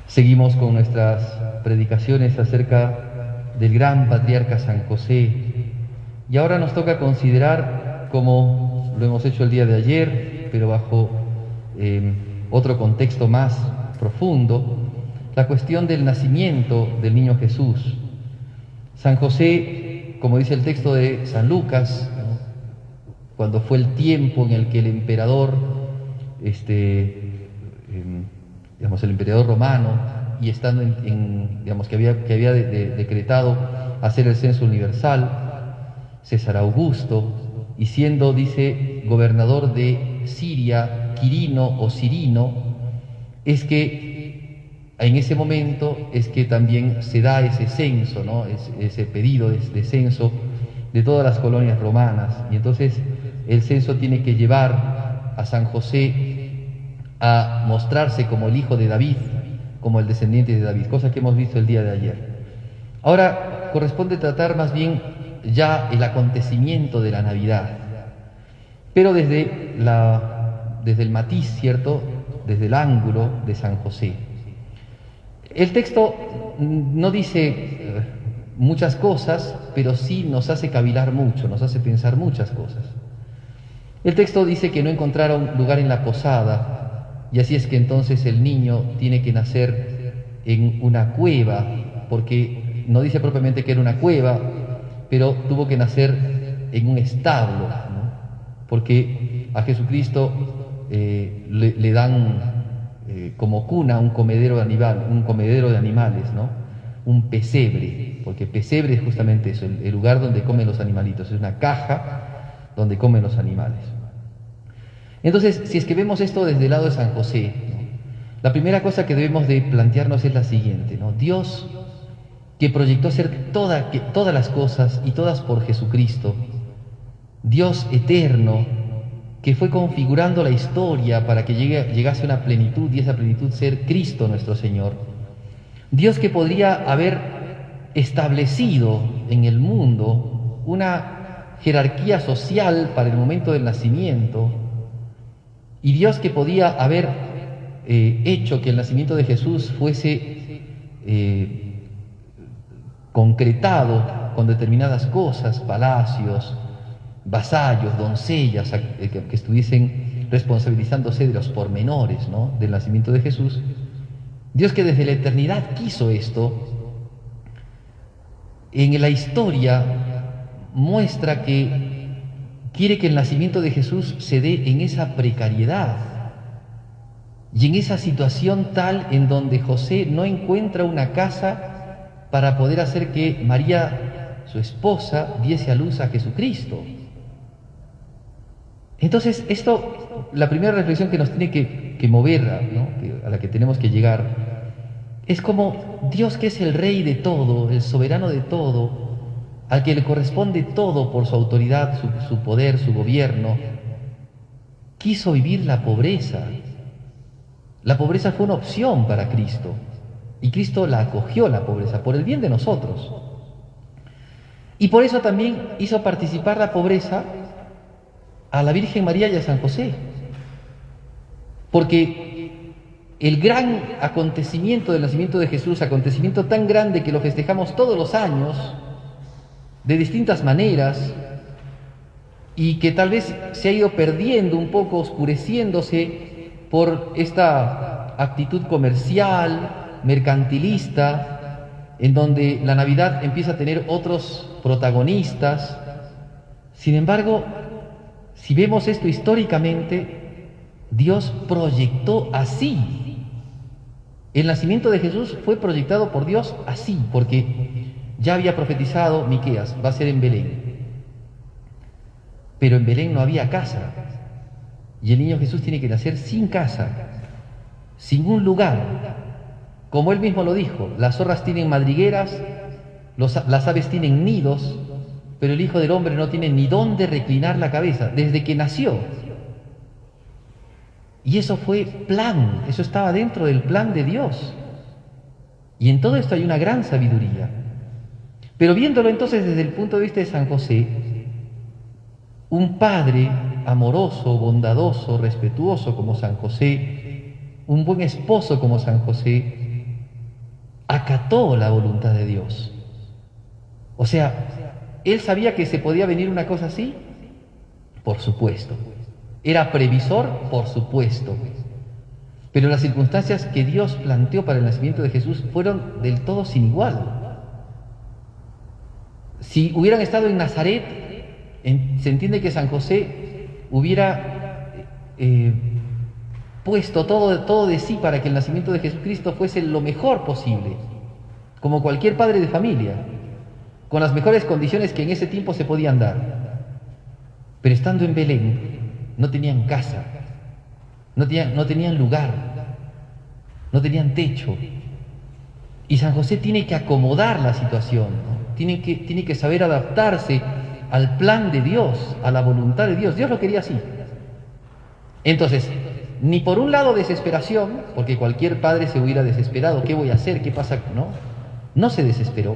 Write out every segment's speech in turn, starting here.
Seguimos con nuestras predicaciones acerca del gran patriarca San José y ahora nos toca considerar, como lo hemos hecho el día de ayer, pero bajo otro contexto más profundo, la cuestión del nacimiento del niño Jesús. San José, como dice el texto de San Lucas, ¿no?, cuando fue el tiempo en el que el emperador, el emperador romano, y estando que había decretado hacer el censo universal, César Augusto, y siendo, dice, gobernador de Siria, Quirino o Cirino, es que en ese momento es que también se da ese censo, ¿no?, ese pedido de censo de todas las colonias romanas, y entonces el censo tiene que llevar a San José a mostrarse como el hijo de David, como el descendiente de David, cosa que hemos visto el día de ayer. Ahora corresponde tratar más bien ya el acontecimiento de la Navidad, pero desde el matiz, ¿cierto?, desde el ángulo de San José. El texto no dice muchas cosas, pero sí nos hace cavilar mucho, nos hace pensar muchas cosas. El texto dice que no encontraron lugar en la posada, y así es que entonces el niño tiene que nacer en una cueva, porque no dice propiamente que era una cueva, pero tuvo que nacer en un establo, ¿no?, porque a Jesucristo le dan como cuna un comedero de animales, ¿no?, un pesebre, porque pesebre es justamente eso, el lugar donde comen los animalitos, es una caja donde comen los animales. Entonces, si es que vemos esto desde el lado de San José, ¿no?, la primera cosa que debemos de plantearnos es la siguiente, ¿no? Dios, que proyectó hacer todas las cosas y todas por Jesucristo, Dios eterno, que fue configurando la historia para que llegase a una plenitud, y esa plenitud ser Cristo nuestro Señor. Dios que podría haber establecido en el mundo una jerarquía social para el momento del nacimiento, y Dios que podía haber hecho que el nacimiento de Jesús fuese concretado con determinadas cosas, palacios, vasallos, doncellas, que estuviesen responsabilizándose de los pormenores, ¿no?, del nacimiento de Jesús. Dios que desde la eternidad quiso esto, en la historia muestra que quiere que el nacimiento de Jesús se dé en esa precariedad y en esa situación tal en donde José no encuentra una casa para poder hacer que María, su esposa, diese a luz a Jesucristo. Entonces, esto, la primera reflexión que nos tiene que mover, ¿no?, a la que tenemos que llegar, es como Dios, que es el Rey de todo, el soberano de todo, al que le corresponde todo por su autoridad, su poder, su gobierno, quiso vivir la pobreza. La pobreza fue una opción para Cristo, y Cristo la acogió, la pobreza, por el bien de nosotros. Y por eso también hizo participar la pobreza a la Virgen María y a San José, porque el gran acontecimiento del nacimiento de Jesús, acontecimiento tan grande que lo festejamos todos los años, de distintas maneras, y que tal vez se ha ido perdiendo un poco, oscureciéndose por esta actitud comercial, mercantilista, en donde la Navidad empieza a tener otros protagonistas. Sin embargo, si vemos esto históricamente, Dios proyectó así. El nacimiento de Jesús fue proyectado por Dios así, porque ya había profetizado Miqueas, va a ser en Belén. Pero en Belén no había casa, y el niño Jesús tiene que nacer sin casa, sin un lugar. Como él mismo lo dijo, las zorras tienen madrigueras, las aves tienen nidos, pero el Hijo del Hombre no tiene ni dónde reclinar la cabeza, desde que nació. Y eso fue plan, eso estaba dentro del plan de Dios. Y en todo esto hay una gran sabiduría. Pero viéndolo entonces desde el punto de vista de San José, un padre amoroso, bondadoso, respetuoso como San José, un buen esposo como San José, acató la voluntad de Dios. O sea, ¿él sabía que se podía venir una cosa así? Por supuesto. ¿Era previsor? Por supuesto. Pero las circunstancias que Dios planteó para el nacimiento de Jesús fueron del todo sin igual. Si hubieran estado en Nazaret, se entiende que San José hubiera puesto todo de sí para que el nacimiento de Jesucristo fuese lo mejor posible, como cualquier padre de familia, con las mejores condiciones que en ese tiempo se podían dar. Pero estando en Belén, no tenían casa, no tenían lugar, no tenían techo. Y San José tiene que acomodar la situación, ¿no? Tiene que saber adaptarse al plan de Dios, a la voluntad de Dios. Dios lo quería así. Entonces, ni por un lado desesperación, porque cualquier padre se hubiera desesperado, ¿qué voy a hacer? ¿Qué pasa? No se desesperó.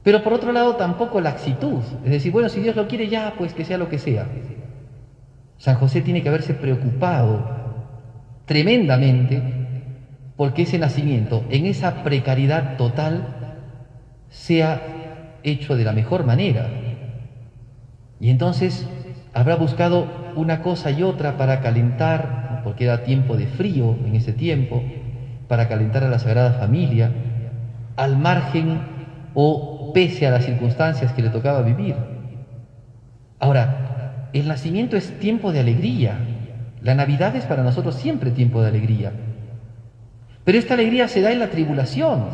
Pero por otro lado tampoco laxitud, es decir, bueno, si Dios lo quiere ya, pues que sea lo que sea. San José tiene que haberse preocupado tremendamente porque ese nacimiento, en esa precariedad total, sea hecho de la mejor manera. Y entonces habrá buscado una cosa y otra para calentar, ¿no? Porque era tiempo de frío en ese tiempo, para calentar a la Sagrada Familia, al margen o pese a las circunstancias que le tocaba vivir. Ahora, el nacimiento es tiempo de alegría. La Navidad es para nosotros siempre tiempo de alegría. Pero esta alegría se da en la tribulación.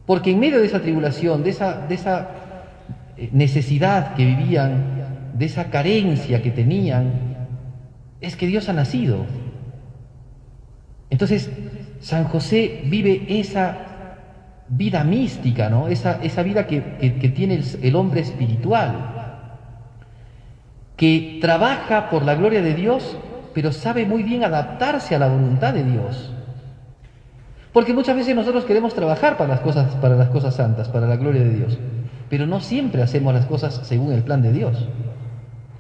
Porque en medio de esa tribulación, de esa necesidad que vivían, de esa carencia que tenían, es que Dios ha nacido. Entonces, San José vive esa vida mística, ¿no? Esa vida que tiene el hombre espiritual, que trabaja por la gloria de Dios, pero sabe muy bien adaptarse a la voluntad de Dios. Porque muchas veces nosotros queremos trabajar para las cosas santas, para la gloria de Dios, pero no siempre hacemos las cosas según el plan de Dios.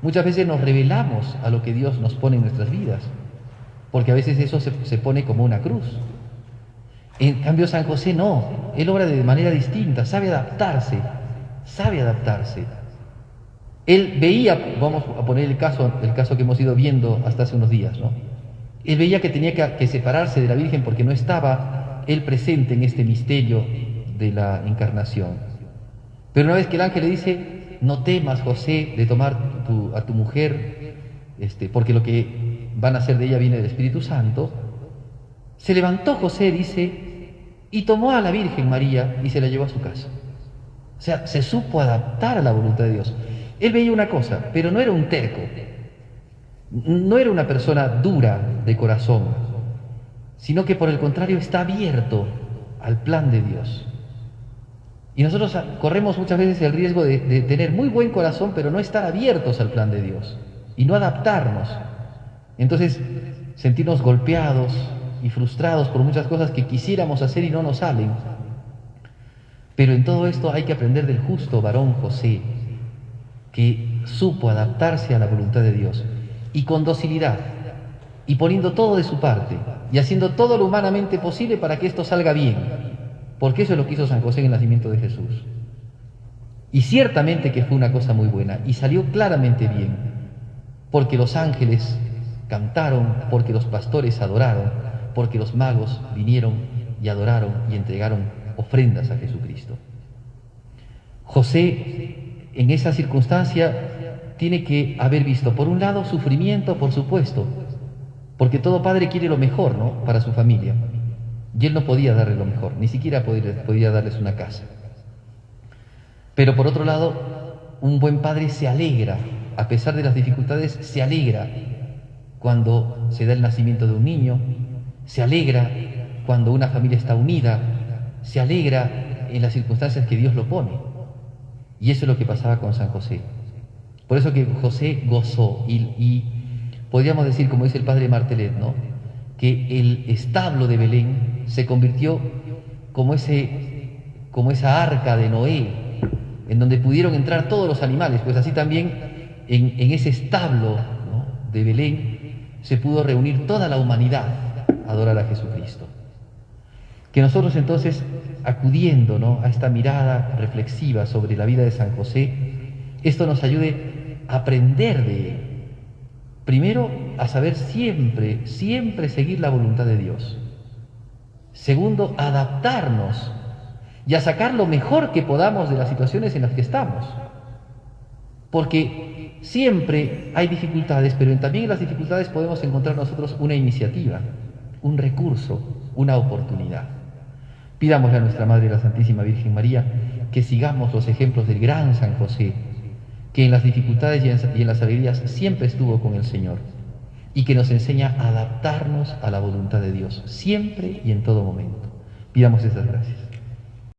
Muchas veces nos rebelamos a lo que Dios nos pone en nuestras vidas, porque a veces eso se pone como una cruz. En cambio San José no, él obra de manera distinta, sabe adaptarse. Él veía, vamos a poner el caso que hemos ido viendo hasta hace unos días, ¿no? Él veía que tenía que separarse de la Virgen porque no estaba él presente en este misterio de la encarnación. Pero una vez que el ángel le dice, no temas, José, de tomar a tu mujer, porque lo que van a hacer de ella viene del Espíritu Santo, se levantó José, dice, y tomó a la Virgen María y se la llevó a su casa. O sea, se supo adaptar a la voluntad de Dios. Él veía una cosa, pero no era un terco, no era una persona dura de corazón, sino que por el contrario está abierto al plan de Dios. Y nosotros corremos muchas veces el riesgo de tener muy buen corazón, pero no estar abiertos al plan de Dios y no adaptarnos. Entonces, sentirnos golpeados y frustrados por muchas cosas que quisiéramos hacer y no nos salen. Pero en todo esto hay que aprender del justo varón José, que supo adaptarse a la voluntad de Dios y con docilidad y poniendo todo de su parte y haciendo todo lo humanamente posible para que esto salga bien, porque eso es lo que hizo San José en el nacimiento de Jesús. Y ciertamente que fue una cosa muy buena y salió claramente bien, porque los ángeles cantaron, porque los pastores adoraron, porque los magos vinieron y adoraron y entregaron ofrendas a Jesucristo. José, en esa circunstancia, tiene que haber visto, por un lado, sufrimiento, por supuesto, porque todo padre quiere lo mejor, ¿no?, para su familia. Y él no podía darle lo mejor, ni siquiera podía darles una casa. Pero por otro lado, un buen padre se alegra, a pesar de las dificultades, se alegra cuando se da el nacimiento de un niño, se alegra cuando una familia está unida, se alegra en las circunstancias que Dios lo pone. Y eso es lo que pasaba con San José. Por eso que José gozó y podríamos decir, como dice el padre Martelet, ¿no?, que el establo de Belén se convirtió como esa arca de Noé, en donde pudieron entrar todos los animales. Pues así también en ese establo, ¿no?, de Belén se pudo reunir toda la humanidad a adorar a Jesucristo. Que nosotros entonces, acudiendo, ¿no?, a esta mirada reflexiva sobre la vida de San José, esto nos ayude a aprender de él. Primero, a saber siempre, siempre seguir la voluntad de Dios. Segundo, adaptarnos y a sacar lo mejor que podamos de las situaciones en las que estamos. Porque siempre hay dificultades, pero también en las dificultades podemos encontrar nosotros una iniciativa, un recurso, una oportunidad. Pidámosle a nuestra Madre, la Santísima Virgen María, que sigamos los ejemplos del gran San José, que en las dificultades y en las alegrías siempre estuvo con el Señor, y que nos enseña a adaptarnos a la voluntad de Dios, siempre y en todo momento. Pidamos esas gracias.